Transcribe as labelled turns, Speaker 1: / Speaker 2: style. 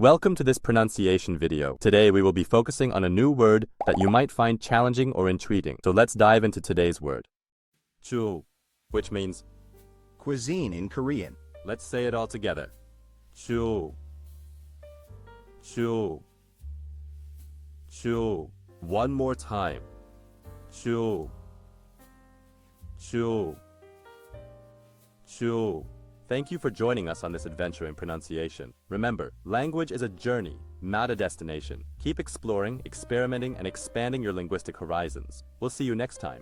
Speaker 1: Welcome to this pronunciation video. Today we will be focusing on a new word that you might find challenging or intriguing. So let's dive into today's word. jjuuk, which means
Speaker 2: cuisine in Korean.
Speaker 1: let's say it all together. jjuuk. jjuuk. jjuuk. One more time. jjuuk. jjuuk. jjuuk. Thank you for joining us on this adventure in pronunciation. Remember, language is a journey, not a destination. Keep exploring, experimenting, and expanding your linguistic horizons. We'll see you next time.